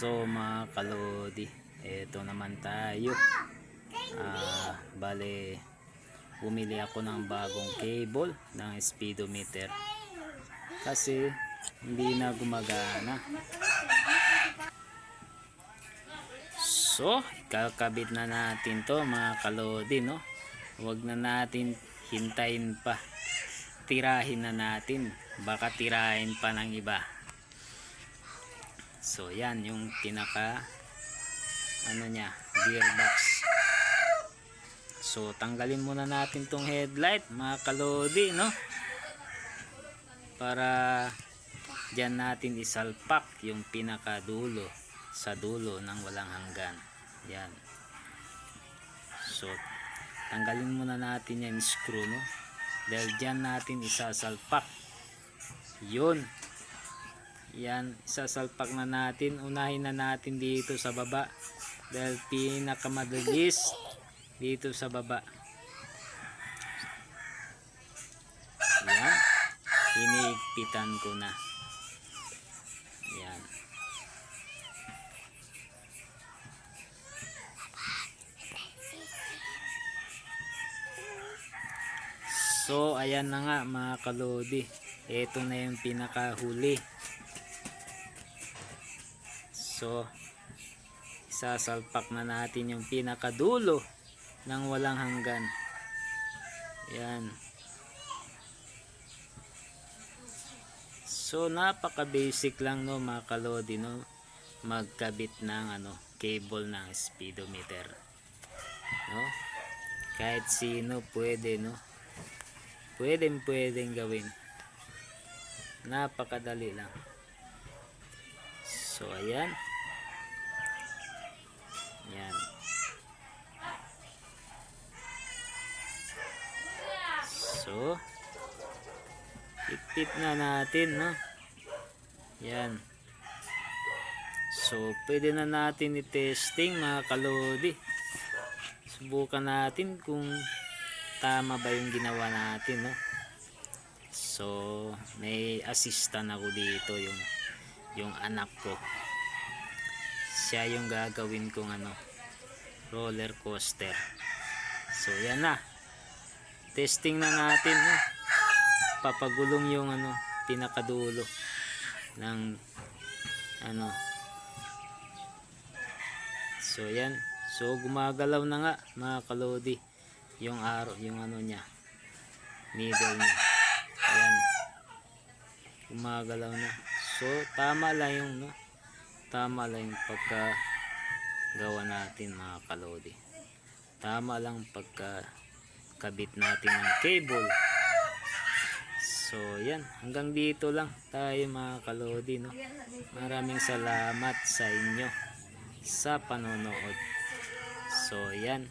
So mga kalodi, eto naman tayo. Bale, bumili ako ng bagong cable ng speedometer kasi hindi na gumagana. So, kakabit na natin to mga kalodi, no? Huwag na natin hintayin pa. Tirahin na natin. Baka tirahin pa ng iba. So, yan yung pinaka gearbox. So, tanggalin muna natin tong headlight mga kalodi, no? Para dyan natin isalpak yung pinaka dulo sa dulo ng walang hanggan. Yan. So, tanggalin muna natin yung screw, no? Dahil dyan natin isasalpak. Yun. Yan, isasalpak na natin. Unahin na natin dito sa baba. Dahil pinakamadalis dito sa baba. Yan. Hinihigpitan ko na. Yan. So, ayan na nga mga kalodi. Ito na yung pinakahuli. So, isasalpak na natin yung pinakadulo ng walang hanggan. Yan. So, napaka basic lang, no mga kalodi, no, magkabit ng cable ng speedometer, no? Kahit sino pwede, no? Pwedeng gawin. Napakadali lang. So, ayan. Yan. So, ipit na natin, no? Yan. So, pwede na natin i-testing mga kalodi. Subukan natin kung tama ba yung ginawa natin, no? So, may assistant ako dito, yung anak ko. Siya yung gagawin kong roller coaster. So, yan na. Testing na natin, no? Papagulong yung pinakadulo ng So, yan. So, gumagalaw na nga mga kalodi yung arrow, yung niya, needle niya. Ayan, gumagalaw na. So, tama lang yung pagka gawa natin mga kalodi. Tama lang pagka kabit natin ng cable. So, yan, hanggang dito lang tayo mga kalodi, no? Maraming salamat sa inyo sa panonood. So, yan.